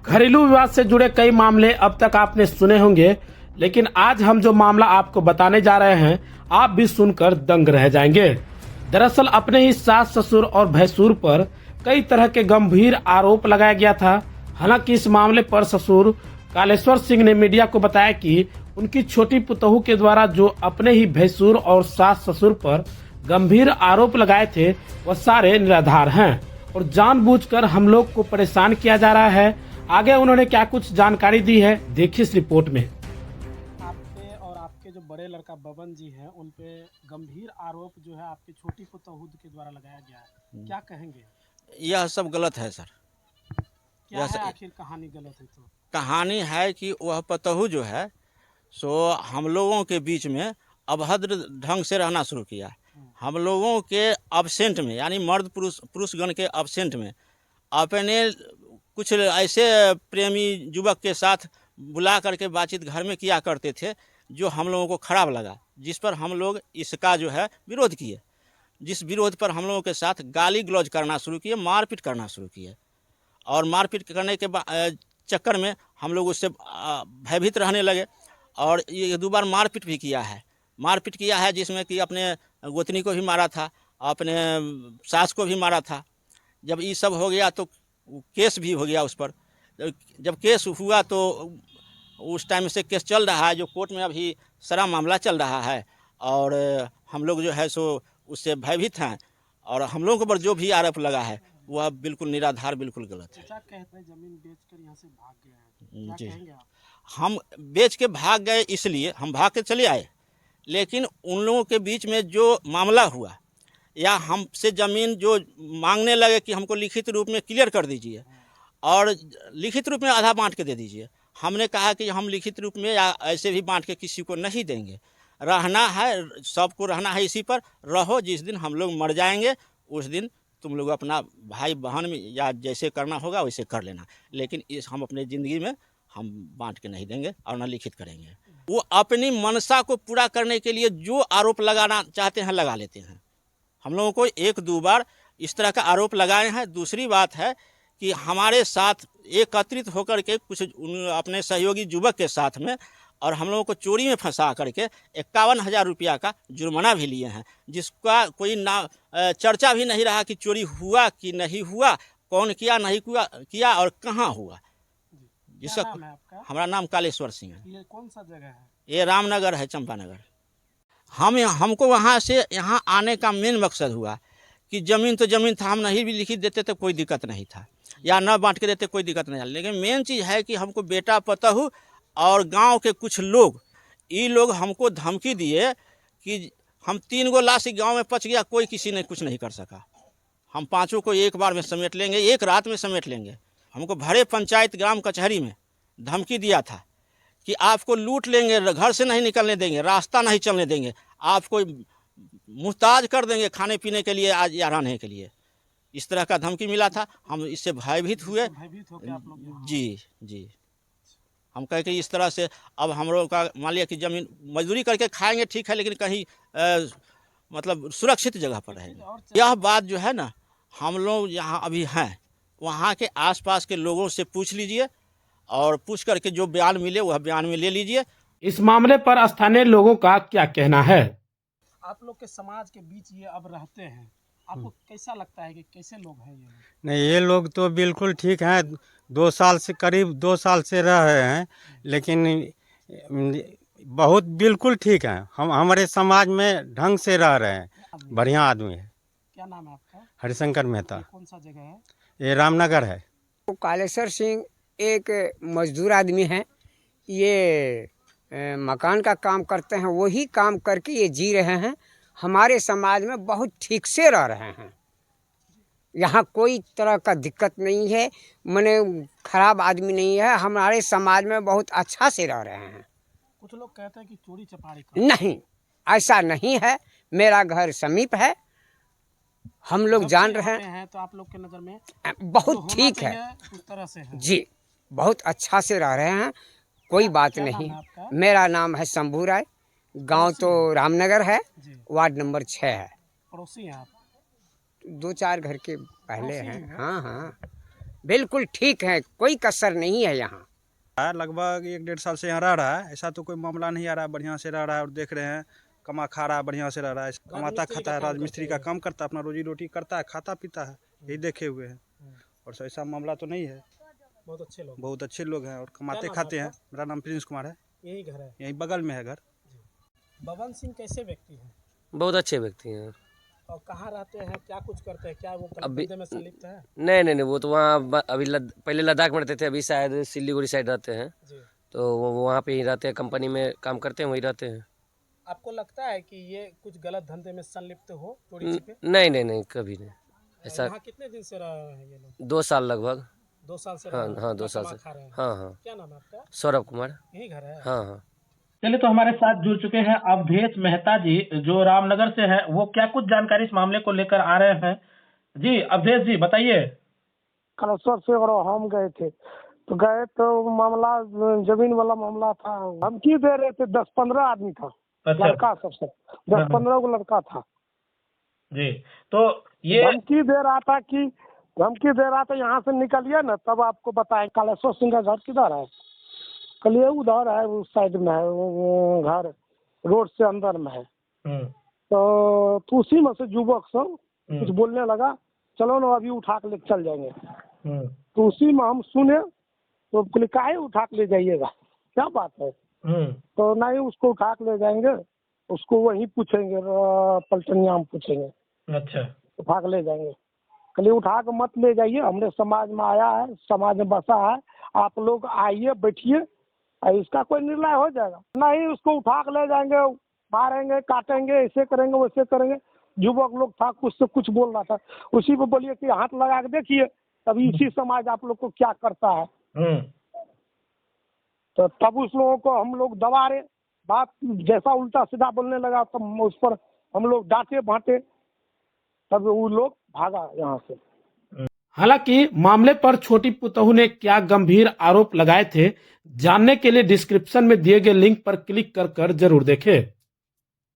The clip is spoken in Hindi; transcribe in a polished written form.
घरेलू विवाद से जुड़े कई मामले अब तक आपने सुने होंगे, लेकिन आज हम जो मामला आपको बताने जा रहे हैं आप भी सुनकर दंग रह जाएंगे। दरअसल अपने ही सास ससुर और भैंसुर पर कई तरह के गंभीर आरोप लगाया गया था। हालांकि इस मामले पर ससुर कालेश्वर सिंह ने मीडिया को बताया कि उनकी छोटी पुतोहू के द्वारा जो अपने ही भैंसुर और सास ससुर पर गंभीर आरोप लगाए थे वह सारे निराधार हैं और जानबूझकर हम लोग को परेशान किया जा रहा है। आगे उन्होंने क्या कुछ जानकारी दी है, देखिए इस रिपोर्ट में। आपके और आपके जो बड़े लड़का बबन जी हैं उन पे गंभीर आरोप जो है आपकी छोटी पुतोहू के द्वारा लगाया गया है, क्या कहेंगे? यह सब गलत है सर। क्या है आखिर कहानी गलत है तो? कहानी है कि वह पतहू जो है सो हम लोगों के बीच में अभद्र ढंग से रहना शुरू किया। हम लोगों के अब्सेंट में, यानी मर्द पुरुषगण के अब्सेंट में अपने कुछ ऐसे प्रेमी युवक के साथ बुला करके बातचीत घर में किया करते थे जो हम लोगों को खराब लगा, जिस पर हम लोग इसका जो है विरोध किए। जिस विरोध पर हम लोगों के साथ गाली गलौज करना शुरू किए, मारपीट करना शुरू किए और मारपीट करने के चक्कर में हम लोग उससे भयभीत रहने लगे और ये 2 बार मारपीट भी किया है जिसमें कि अपने गोतनी को भी मारा था, अपने सास को भी मारा था। जब ये सब हो गया तो केस भी हो गया उस पर। जब केस हुआ तो उस टाइम से केस चल रहा है, जो कोर्ट में अभी सारा मामला चल रहा है और हम लोग जो है सो उससे भयभीत हैं और हम लोगों पर जो भी आरोप लगा है वह बिल्कुल निराधार, बिल्कुल गलत है। कहते हैं जमीन बेचकर यहाँ से भाग गए हैं, क्या जी, कहेंगे आप? हम बेच के भाग गए, इसलिए हम भाग के चले आए, लेकिन उन लोगों के बीच में जो मामला हुआ या हमसे ज़मीन जो मांगने लगे कि हमको लिखित रूप में क्लियर कर दीजिए और लिखित रूप में आधा बांट के दे दीजिए। हमने कहा कि हम लिखित रूप में या ऐसे भी बांट के किसी को नहीं देंगे। रहना है, सबको रहना है इसी पर। रहो, जिस दिन हम लोग मर जाएंगे उस दिन तुम लोग अपना भाई बहन में या जैसे करना होगा वैसे कर लेना, लेकिन इस हम अपने ज़िंदगी में हम बांट के नहीं देंगे और न लिखित करेंगे। वो अपनी मनसा को पूरा करने के लिए जो आरोप लगाना चाहते हैं लगा लेते हैं। हम लोगों को 1-2 बार इस तरह का आरोप लगाए हैं। दूसरी बात है कि हमारे साथ एकत्रित होकर के कुछ अपने सहयोगी युवक के साथ में और हम लोगों को चोरी में फंसा करके 51,000 रुपया का जुर्माना भी लिए हैं, जिसका कोई चर्चा भी नहीं रहा कि चोरी हुआ कि नहीं हुआ, कौन किया नहीं किया और कहाँ हुआ। जिसका क्या नाम है आपका? हमारा नाम कालेश्वर सिंह है। ये कौन सा जगह है? ये रामनगर है, चंपानगर। हमको वहाँ से यहाँ आने का मेन मकसद हुआ कि ज़मीन तो ज़मीन था, हम नहीं भी लिखित देते तो कोई दिक्कत नहीं था या न बांट के देते कोई दिक्कत नहीं था, लेकिन मेन चीज़ है कि हमको बेटा पतहू और गांव के कुछ लोग, ये लोग हमको धमकी दिए कि हम 3 गो लाश गांव में पच गया, कोई किसी ने कुछ नहीं कर सका, हम 5 को एक बार में समेट लेंगे, एक रात में समेट लेंगे। हमको भरे पंचायत ग्राम कचहरी में धमकी दिया था कि आपको लूट लेंगे, घर से नहीं निकलने देंगे, रास्ता नहीं चलने देंगे, आपको मुहताज कर देंगे खाने पीने के लिए आज या रहने के लिए। इस तरह का धमकी मिला था। हम इससे भयभीत हुए। भयभीत होकर आप लोग यहाँ? जी, हम कहे कि इस तरह से अब हम लोग का मान लिया कि ज़मीन मजदूरी करके खाएंगे ठीक है, लेकिन कहीं मतलब सुरक्षित जगह पर रहेंगे। यह बात जो है ना, हम लोग यहाँ अभी हैं, वहाँ के आसपास के लोगों से पूछ लीजिए और पूछ करके जो बयान मिले वह बयान में ले लीजिए। इस मामले पर स्थानीय लोगों का क्या कहना है? आप लोग के समाज के बीच ये अब रहते हैं, आपको कैसा लगता है कि कैसे लोग हैं ये लोग? नहीं, ये लोग तो बिल्कुल ठीक हैं। 2 साल से करीब 2 साल से रह रहे हैं, लेकिन बहुत बिल्कुल ठीक हैं। हम हमारे समाज में ढंग से रह रहे हैं, बढ़िया आदमी है। क्या नाम है आपका? हरिशंकर मेहता। ये कौन सा जगह है? ये रामनगर है। कालेश्वर सिंह एक मजदूर आदमी हैं। ये मकान का काम करते हैं, वही काम करके ये जी रहे हैं। हमारे समाज में बहुत ठीक से रह रहे हैं, यहाँ कोई तरह का दिक्कत नहीं है, मने खराब आदमी नहीं है। हमारे समाज में बहुत अच्छा से रह रहे हैं। कुछ लोग कहते हैं कि चोरी चपाड़ी का। नहीं, ऐसा नहीं है। मेरा घर समीप है, हम लोग जान रहे हैं। तो आप लोग के नज़र में बहुत ठीक है, उस तरह से है जी, बहुत अच्छा से रह रहे हैं, कोई बात नहीं। मेरा नाम है शंभू राय, गांव तो रामनगर है, वार्ड नंबर 6 है। पड़ोसी हैं आप? 2-4 घर के पहले हैं। हाँ, बिल्कुल ठीक है, कोई कसर नहीं है यहाँ। लगभग 1-1.5 साल से यहाँ रह रहा है। ऐसा तो कोई मामला नहीं आ रहा है, बढ़िया से रह रहा है और देख रहे हैं कमा खा रहा है, बढ़िया से रह रहा है, कमाता खाता है, राजमिस्त्री का काम करता है, अपना रोजी रोटी करता है, खाता पीता है, यही देखे हुए हैं। और ऐसा मामला तो नहीं है, बहुत अच्छे लोग हैं और कमाते खाते हैं। मेरा नाम प्रिंस कुमार है, यही घर है। यहीं बगल में है घर। बबन सिंह कैसे व्यक्ति हैं बहुत अच्छे व्यक्ति हैं। और कहाँ रहते हैं, क्या कुछ करते हैं, क्या वो गलत अभी- धंधे में संलिप्त है? नहीं, वो तो वहाँ अभी पहले लद्दाख में रहते थे, अभी शायद सिलीगुड़ी साइड रहते हैं, जी। तो वो वहाँ पे ही रहते हैं, कंपनी में काम करते हैं, वहीं रहते हैं। आपको लगता है कि ये कुछ गलत धंधे में संलिप्त हो चोरी छिपे? नहीं, कभी नहीं ऐसा। यहाँ कितने दिन से रह रहे हैं ये लोग? 2 साल लगभग। 2 साल से रह हाँ रहे हैं? हाँ, अपना 2 साल कमा से। खा रहे हैं? हाँ। क्या नाम है आपका? सौरभ कुमार। यही घर है? हाँ। चलिए, तो हमारे साथ जुड़ चुके हैं अवधेश मेहता जी, जो रामनगर से हैं। वो क्या कुछ जानकारी इस मामले को लेकर आ रहे हैं। जी अवधेश जी बताइए। कलेश्वर से और हम गए थे, तो गए तो मामला जमीन वाला मामला था। धमकी दे रहे थे, 10-15 आदमी था, अच्छा लड़का सबसे 10-15 को लड़का था। जी, तो ये धमकी दे रहा था यहाँ से निकलिए ना, तब आपको बताए। कालेश्वर सिंह का घर किधर है? कलिए उधर है, उस साइड में है वो घर, रोड से अंदर में है। तो उसी में से युवक सब कुछ बोलने लगा, चलो ना अभी उठा के ले चल जाएंगे। तो उसी में हम सुने, तो बोले काहे उठा के ले जाइएगा, क्या बात है? तो नहीं, उसको उठा के ले जाएंगे, उसको वहीं पूछेंगे, पलटनिया में पूछेंगे। अच्छा, उठा के ले जाएंगे। कल उठा के मत ले जाइए, हमरे समाज में आया है, समाज में बसा है, आप लोग आइए बैठिए, इसका कोई निर्णय हो जाएगा। नहीं, उसको उठा के ले जाएंगे, मारेंगे, काटेंगे, ऐसे करेंगे वैसे करेंगे। युवक लोग था, कुछ से कुछ बोल रहा था, उसी पे बोलिए कि हाथ लगा के देखिए, तभी इसी समाज आप लोग को क्या करता है। तो तब उस लोगों को हम लोग दबा रहे, बात जैसा उल्टा सीधा बोलने लगा, तब उस पर हम लोग डांटे बांटे, तब वो लोग भागा यहाँ से। हालांकि मामले पर छोटी पुतहू ने क्या गंभीर आरोप लगाए थे, जानने के लिए डिस्क्रिप्शन में दिए गए लिंक पर क्लिक कर जरूर देखें।